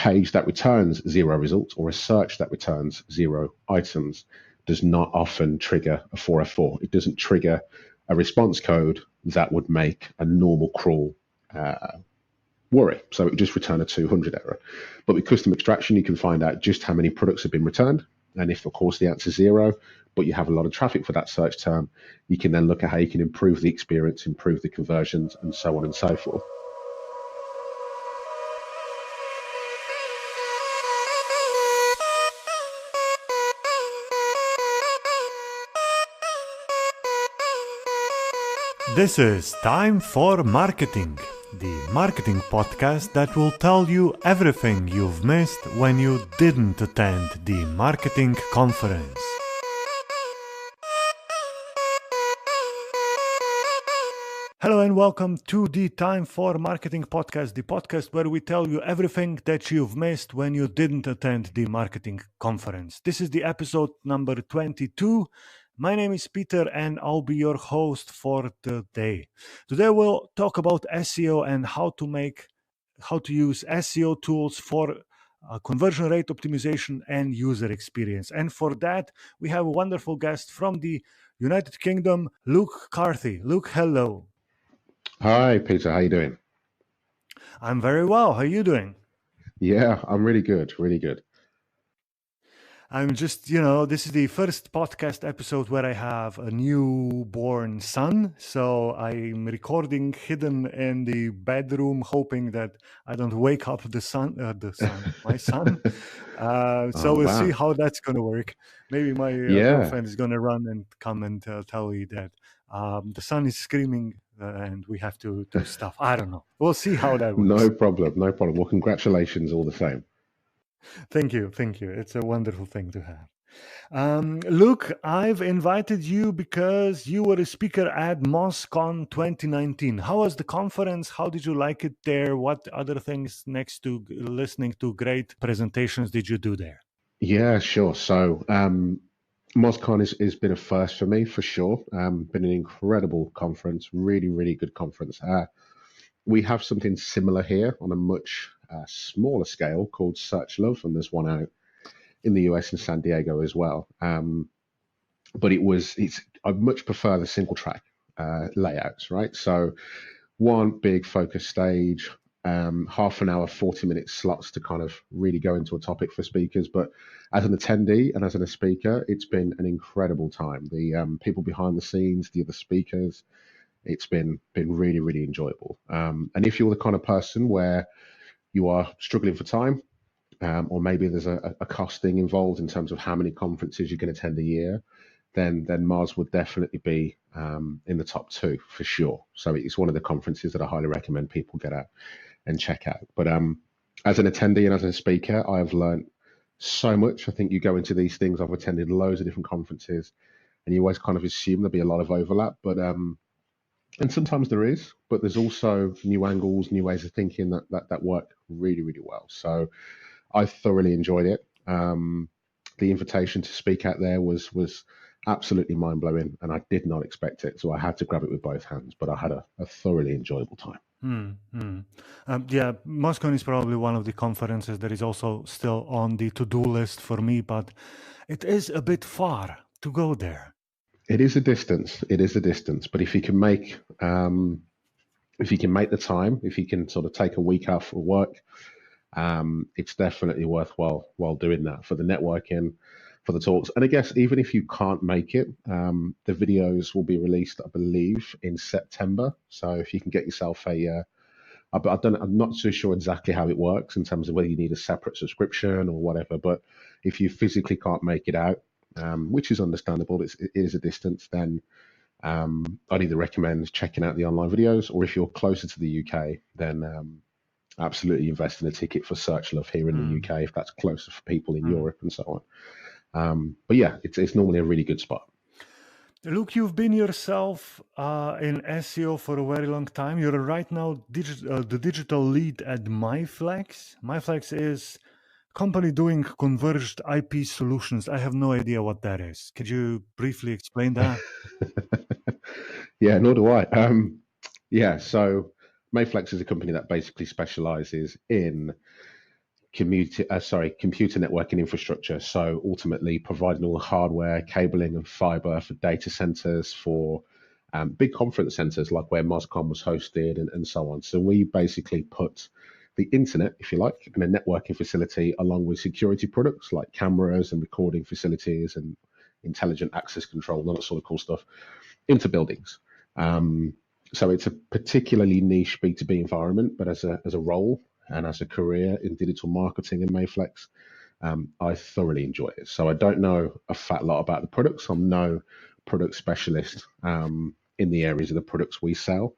page that returns 0 results or a search that returns 0 items does not often trigger a 4F4. It doesn't trigger a response code that would make a normal crawl worry. So it would just return a 200 error. But with custom extraction, you can find out just how many products have been returned. And if, of course, the answer is 0, but you have a lot of traffic for that search term, you can then look at how you can improve the experience, improve the conversions, and so on and so forth. This is Time for Marketing, the marketing podcast that will tell you everything you've missed when you didn't attend the marketing conference. Hello and welcome to the Time for Marketing podcast, the podcast where we tell you everything that you've missed when you didn't attend the marketing conference. This is the episode number 22. My name is Peter and I'll be your host for today. Today we'll talk about SEO and how to use SEO tools for conversion rate optimization and user experience. And for that, we have a wonderful guest from the United Kingdom, Luke Carthy. Luke, hello. Hi, Peter. How you doing? I'm very well. How are you doing? Yeah, I'm really good, really good. I'm just, this is the first podcast episode where I have a newborn son. So I'm recording hidden in the bedroom, hoping that I don't wake up my son. So we'll see how that's going to work. Maybe my girlfriend is going to run and come and tell me that the son is screaming and we have to do stuff. I don't know. We'll see how that works. No problem. Well, congratulations all the same. Thank you. It's a wonderful thing to have. Luke, I've invited you because you were a speaker at MozCon 2019. How was the conference? How did you like it there? What other things next to listening to great presentations did you do there? Yeah, sure. So MozCon has been a first for me, for sure. Been an incredible conference, really, really good conference. We have something similar here on a much smaller scale called SearchLove, and there's one out in the US and San Diego as well. But I much prefer the single track layouts, right? So one big focus stage, half an hour, 40-minute slots to kind of really go into a topic for speakers. But as an attendee and as a speaker, it's been an incredible time. The people behind the scenes, the other speakers, it's been really, really enjoyable. And if you're the kind of person where you are struggling for time, or maybe there's a costing involved in terms of how many conferences you can attend a year, then Moz would definitely be in the top 2 for sure. So it's one of the conferences that I highly recommend people get out and check out. But as an attendee and as a speaker, I've learned so much. I think you go into these things, I've attended loads of different conferences, and you always kind of assume there'll be a lot of overlap, but and sometimes there is, but there's also new angles, new ways of thinking that work really, really well. So I thoroughly enjoyed it. The invitation to speak out there was absolutely mind-blowing, and I did not expect it. So I had to grab it with both hands, but I had a thoroughly enjoyable time. MozCon is probably one of the conferences that is also still on the to-do list for me, but it is a bit far to go there. It is a distance, but if you can make the time, if you can sort of take a week off of work, it's definitely worthwhile while doing that for the networking, for the talks. And I guess even if you can't make it, the videos will be released, I believe, in September. So if you can get yourself I'm not too sure exactly how it works in terms of whether you need a separate subscription or whatever, but if you physically can't make it out, which is understandable, it is a distance, then I'd either recommend checking out the online videos, or if you're closer to the UK, then absolutely invest in a ticket for SearchLove here in the UK, if that's closer for people in Europe and so on. But yeah, it's normally a really good spot. Luke, you've been yourself in SEO for a very long time. You're right now the digital lead at MyFlex. MyFlex is company doing converged IP solutions. I have no idea what that is. Could you briefly explain that? Yeah, nor do I. So MyFlex is a company that basically specializes in computer networking infrastructure. So ultimately providing all the hardware, cabling and fiber for data centers, for big conference centers like where MozCon was hosted and so on. So we basically put the internet, if you like, and a networking facility along with security products like cameras and recording facilities and intelligent access control and all that sort of cool stuff into buildings. So it's a particularly niche B2B environment, but as a role and as a career in digital marketing and Mayflex, I thoroughly enjoy it. So I don't know a fat lot about the products. I'm no product specialist in the areas of the products we sell.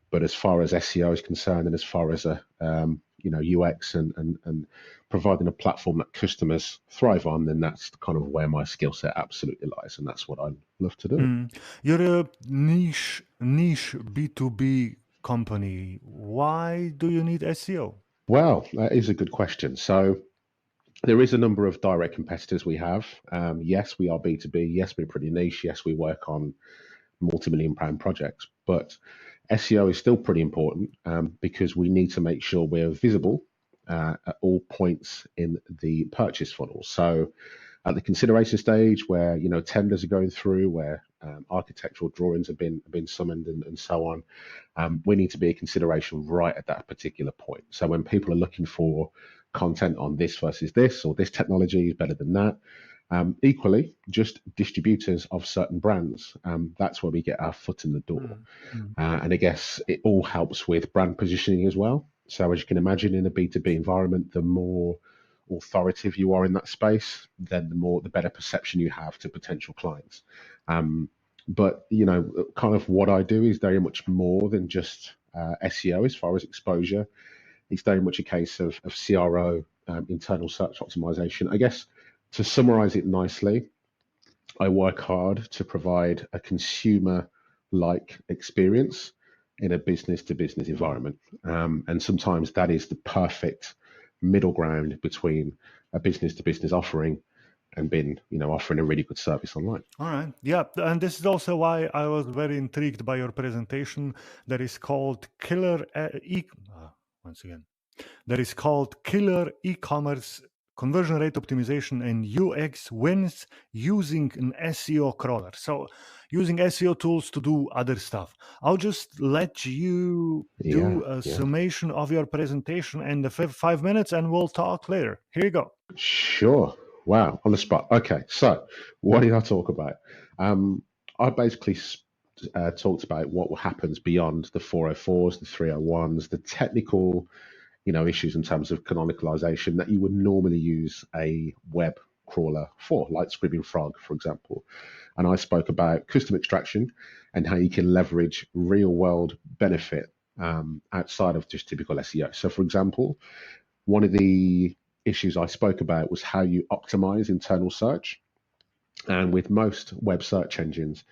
But as far as SEO is concerned, and as far as UX and providing a platform that customers thrive on, then that's kind of where my skill set absolutely lies, and that's what I love to do. You're a niche B2B company. Why do you need SEO? Well, that is a good question. So there is a number of direct competitors we have. Yes, we are B2B. Yes, we're pretty niche. Yes, we work on multi-million-pound projects, but SEO is still pretty important because we need to make sure we're visible at all points in the purchase funnel. So at the consideration stage where tenders are going through, where architectural drawings have been summoned and so on, we need to be a consideration right at that particular point. So when people are looking for content on this versus this, or this technology is better than that, equally, just distributors of certain brands, that's where we get our foot in the door. And I guess it all helps with brand positioning as well. So as you can imagine, in a B2B environment, the more authoritative you are in that space, then the better perception you have to potential clients. But kind of what I do is very much more than just SEO as far as exposure. It's very much a case of CRO, internal search optimization. I guess to summarize it nicely, I work hard to provide a consumer-like experience in a business-to-business environment. And sometimes that is the perfect middle ground between a business-to-business offering and offering a really good service online. All right. Yeah. And this is also why I was very intrigued by your presentation that is called Killer E-commerce Conversion Rate Optimization and UX Wins Using an SEO Crawler. So using SEO tools to do other stuff. I'll just let you do a summation of your presentation in the 5 minutes and we'll talk later. Here you go. Sure. Wow. On the spot. Okay. So what did I talk about? I basically talked about what happens beyond the 404s, the 301s, the technical issues in terms of canonicalization that you would normally use a web crawler for, like ScreamingFrog, for example. And I spoke about custom extraction and how you can leverage real-world benefit outside of just typical SEO. So, for example, one of the issues I spoke about was how you optimize internal search. And with most web search engines,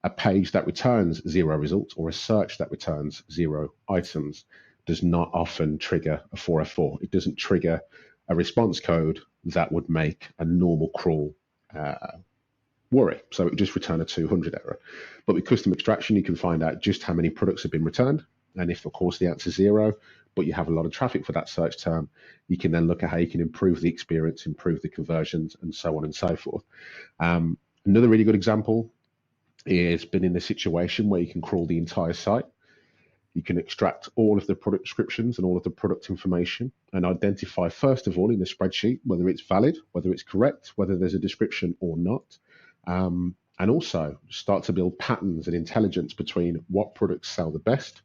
a page that returns 0 results or a search that returns 0 items does not often trigger a 404. It doesn't trigger a response code that would make a normal crawl worry. So it would just return a 200 error. But with custom extraction, you can find out just how many products have been returned. And if, of course, the answer is 0, but you have a lot of traffic for that search term, you can then look at how you can improve the experience, improve the conversions, and so on and so forth. Another really good example is been in the situation where you can crawl the entire site. You can extract all of the product descriptions and all of the product information and identify, first of all, in the spreadsheet, whether it's valid, whether it's correct, whether there's a description or not. And also start to build patterns and intelligence between what products sell the best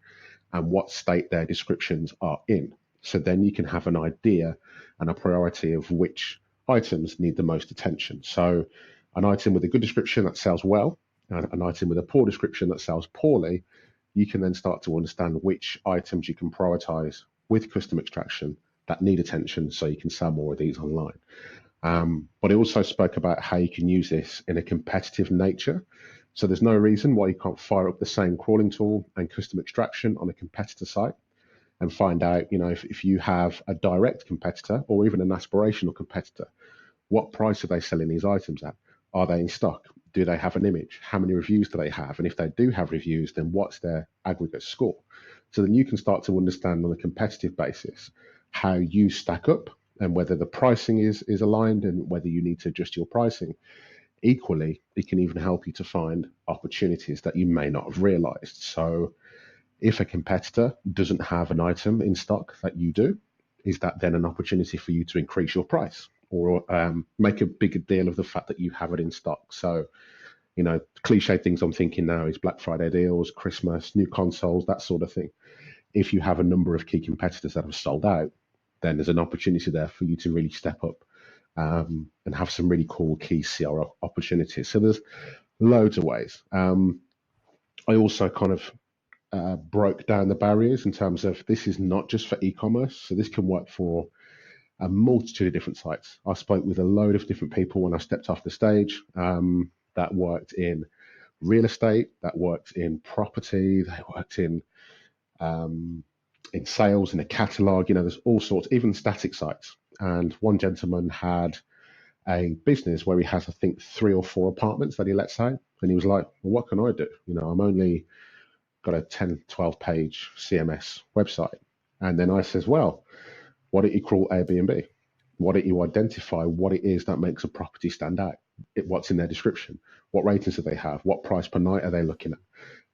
and what state their descriptions are in. So then you can have an idea and a priority of which items need the most attention. So an item with a good description that sells well, and an item with a poor description that sells poorly, you can then start to understand which items you can prioritize with custom extraction that need attention so you can sell more of these online. But I also spoke about how you can use this in a competitive nature. So there's no reason why you can't fire up the same crawling tool and custom extraction on a competitor site and find out, if you have a direct competitor or even an aspirational competitor, what price are they selling these items at? Are they in stock? Do they have an image? How many reviews do they have? And if they do have reviews, then what's their aggregate score? So then you can start to understand on a competitive basis how you stack up and whether the pricing is aligned and whether you need to adjust your pricing. Equally, it can even help you to find opportunities that you may not have realized. So if a competitor doesn't have an item in stock that you do, is that then an opportunity for you to increase your price or make a bigger deal of the fact that you have it in stock? So, cliche things I'm thinking now is Black Friday deals, Christmas, new consoles, that sort of thing. If you have a number of key competitors that have sold out, then there's an opportunity there for you to really step up and have some really cool key CRO opportunities. So there's loads of ways. I also kind of broke down the barriers in terms of this is not just for e-commerce. So this can work for a multitude of different sites. I spoke with a load of different people when I stepped off the stage that worked in real estate, that worked in property, they worked in sales, in a catalog, there's all sorts, even static sites. And one gentleman had a business where he has, I think, 3 or 4 apartments that he lets out. And he was like, well, what can I do? I'm only got a 10, 12 page CMS website. And then I says, well, why don't you crawl Airbnb? Why don't you identify what it is that makes a property stand out? What's in their description? What ratings do they have? What price per night are they looking at?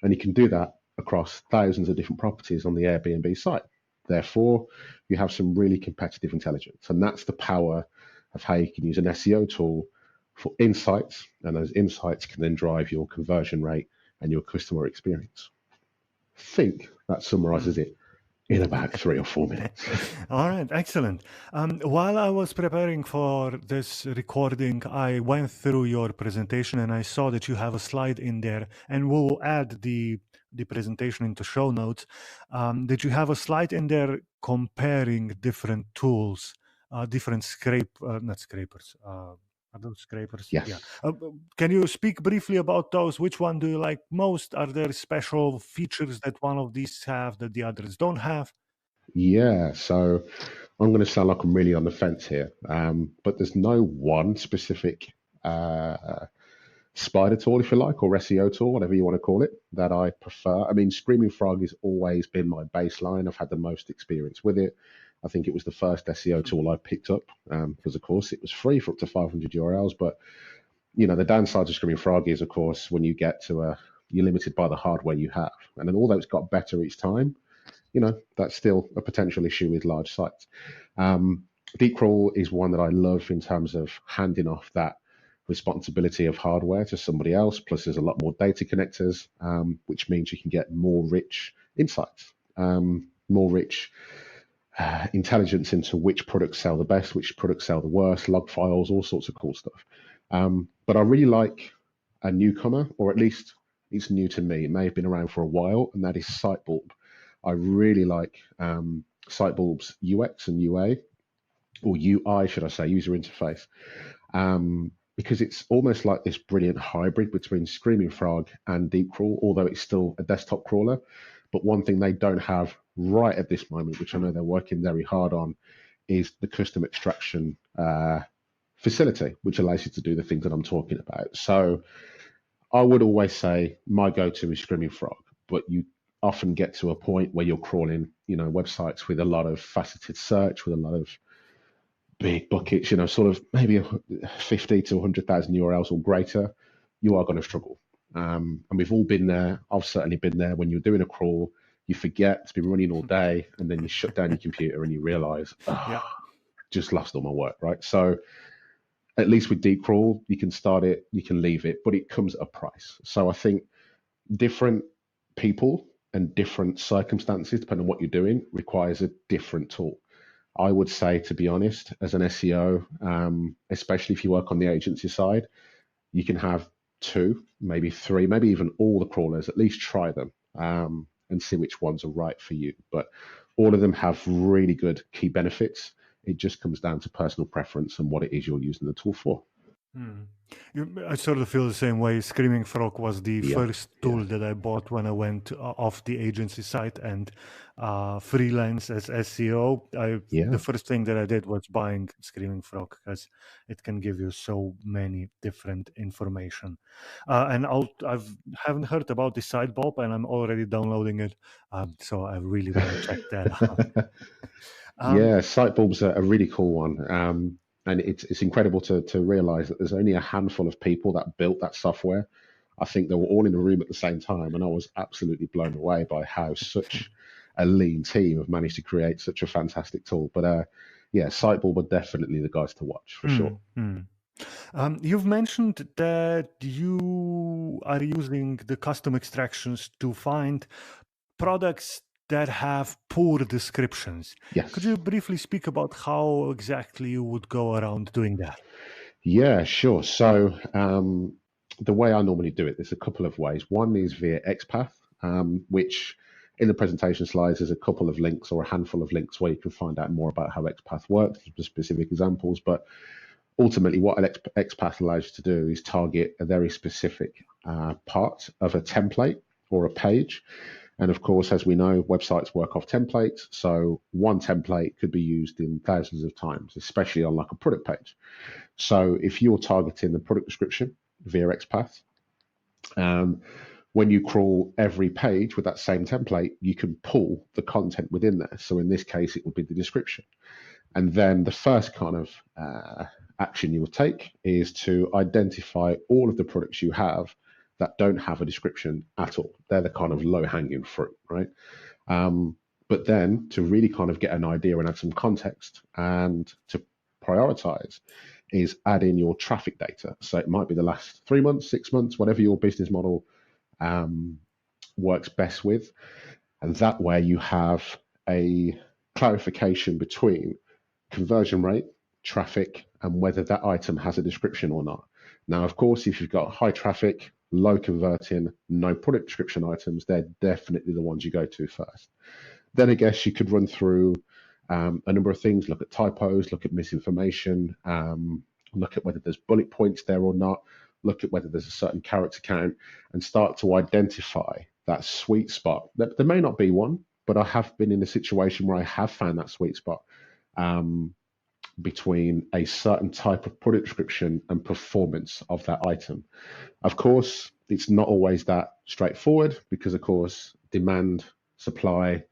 And you can do that across thousands of different properties on the Airbnb site. Therefore, you have some really competitive intelligence. And that's the power of how you can use an SEO tool for insights. And those insights can then drive your conversion rate and your customer experience. I think that summarizes it in about 3 or 4 minutes. All right, excellent. While I was preparing for this recording, I went through your presentation and I saw that you have a slide in there, and we'll add the presentation into show notes. That you have a slide in there comparing different tools, different not scrapers. Are those scrapers? Yes. Yeah. Can you speak briefly about those? Which one do you like most? Are there special features that one of these have that the others don't have? Yeah, so I'm going to sound like I'm really on the fence here, but there's no one specific spider tool, if you like, or SEO tool, whatever you want to call it, that I prefer. I mean, ScreamingFrog has always been my baseline. I've had the most experience with it. I think it was the first SEO tool I picked up because, of course, it was free for up to 500 URLs. But, the downside of ScreamingFrog is, of course, when you get to you're limited by the hardware you have. And then although it's got better each time, that's still a potential issue with large sites. Deepcrawl is one that I love in terms of handing off that responsibility of hardware to somebody else. Plus, there's a lot more data connectors, which means you can get more rich insights, more rich intelligence into which products sell the best, which products sell the worst, log files, all sorts of cool stuff. But I really like a newcomer, or at least it's new to me. It may have been around for a while, and that is SiteBulb. I really like SiteBulb's UX and UA, or UI, should I say, user interface, because it's almost like this brilliant hybrid between ScreamingFrog and Deepcrawl, although it's still a desktop crawler. But one thing they don't have right at this moment, which I know they're working very hard on, is the custom extraction facility, which allows you to do the things that I'm talking about. So I would always say my go-to is ScreamingFrog, but you often get to a point where you're crawling, websites with a lot of faceted search, with a lot of big buckets, sort of maybe 50 to 100,000 URLs or greater. You are going to struggle. And we've all been there. I've certainly been there. When you're doing a crawl, you forget it's been running all day, and then you shut down your computer and you realize, just lost all my work, right? So at least with Deepcrawl, you can start it, you can leave it, but it comes at a price. So I think different people and different circumstances, depending on what you're doing, requires a different tool. I would say, to be honest, as an SEO, especially if you work on the agency side, you can have 2, maybe 3, maybe even all the crawlers. At least try them and see which ones are right for you. But all of them have really good key benefits. It just comes down to personal preference and what it is you're using the tool for. I sort of feel the same way. ScreamingFrog was the first tool that I bought when I went off the agency site and freelance as SEO. The first thing that I did was buying ScreamingFrog because it can give you so many different information. And I haven't heard about the SiteBulb, and I'm already downloading it. So I really want to check that out. Yeah, SiteBulb's a really cool one. And it's incredible to realize that there's only a handful of people that built that software. I think they were all in the room at the same time, and I was absolutely blown away by how such a lean team have managed to create such a fantastic tool. But yeah, SiteBulb are definitely the guys to watch for sure. You've mentioned that you are using the custom extractions to find products that have poor descriptions. Could Yes. you briefly speak about how exactly you would go around doing that? Yeah, sure. So the way I normally do it, there's a couple of ways. One is via XPath, which in the presentation slides, there's a couple of links or a handful of links where you can find out more about how XPath works, the specific examples. But ultimately, what an XPath allows you to do is target a very specific part of a template or a page. And of course, as we know, websites work off templates. So one template could be used in thousands of times, especially on like a product page. So if you're targeting the product description via XPath, when you crawl every page with that same template, you can pull the content within there. So in this case, it would be the description. And then the first kind of action you will take is to identify all of the products you have that don't have a description at all. They're the kind of low-hanging fruit, right? But then to really kind of get an idea and add some context and to prioritize is add in your traffic data. So it might be the last 3 months, 6 months, whatever your business model works best with. And that way you have a clarification between conversion rate, traffic, and whether that item has a description or not. Now, of course, if you've got high traffic, low converting, no product description items, they're definitely the ones you go to first. Then I guess you could run through a number of things, look at typos, look at misinformation, look at whether there's bullet points there or not, look at whether there's a certain character count, and start to identify that sweet spot. There may not be one, but I have been in a situation where I have found that sweet spot between a certain type of product description and performance of that item. Of course, it's not always that straightforward because, of course, demand, supply,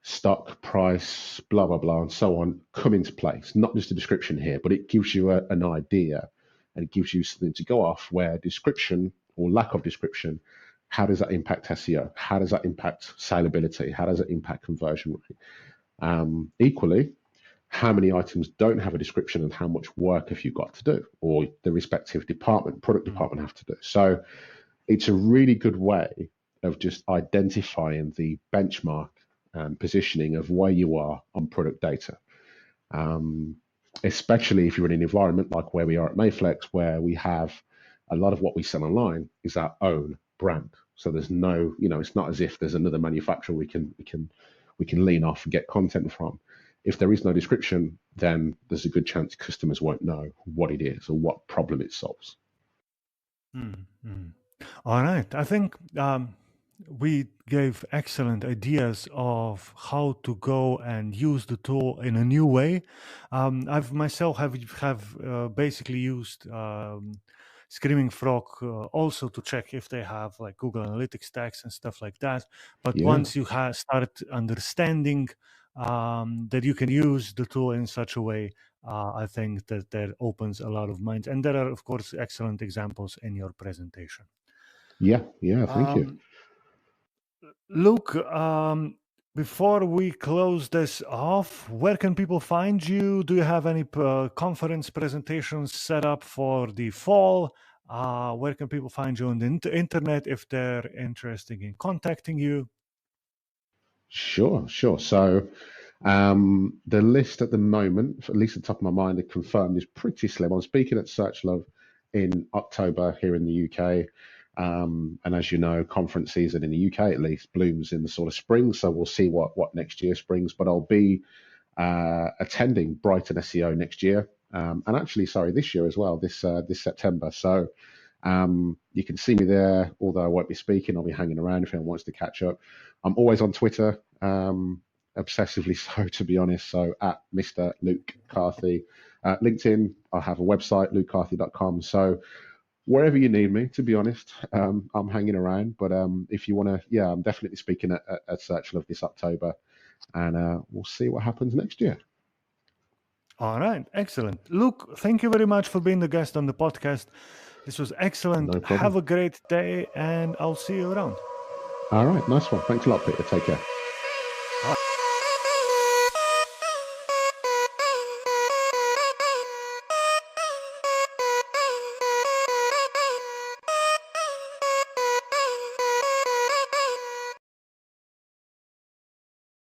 stock, price, blah, blah, blah, and so on come into place. Not just a description here, but it gives you an idea and it gives you something to go off where description or lack of description, how does that impact SEO? How does that impact salability? How does it impact conversion rate? Equally, how many items don't have a description and how much work have you got to do, or the respective product department have to do. So it's a really good way of just identifying the benchmark positioning of where you are on product data. Especially if you're in an environment like where we are at Mayflex, where we have a lot of what we sell online is our own brand. So there's no, it's not as if there's another manufacturer we can lean off and get content from. If there is no description, then there's a good chance customers won't know what it is or what problem it solves. All right. I think we gave excellent ideas of how to go and use the tool in a new way. I've myself have basically used ScreamingFrog also to check if they have like Google Analytics tags and stuff like that. But once you start understanding that you can use the tool in such a way, I think that opens a lot of minds. And there are, of course, excellent examples in your presentation. Yeah, thank you. Luke, before we close this off, where can people find you? Do you have any conference presentations set up for the fall? Where can people find you on the internet if they're interested in contacting you? Sure. So the list at the moment, at least at the top of my mind, confirmed is pretty slim. I'm speaking at SearchLove in October here in the UK. And as you know, conference season in the UK at least blooms in the sort of spring. So we'll see what next year brings. But I'll be attending Brighton SEO next year. And actually, sorry, this year as well, this September. So you can see me there, although I won't be speaking. I'll be hanging around if anyone wants to catch up. I'm always on Twitter, obsessively so, to be honest. So at Mr. Luke Carthy. LinkedIn, I have a website, lukecarthy.com. So wherever you need me, to be honest, I'm hanging around. But if you want to, I'm definitely speaking at SearchLove this October. and we'll see what happens next year. All right, excellent. Luke, thank you very much for being the guest on the podcast. This was excellent. No problem. Have a great day, and I'll see you around. All right, nice one. Thanks a lot, Peter. Take care.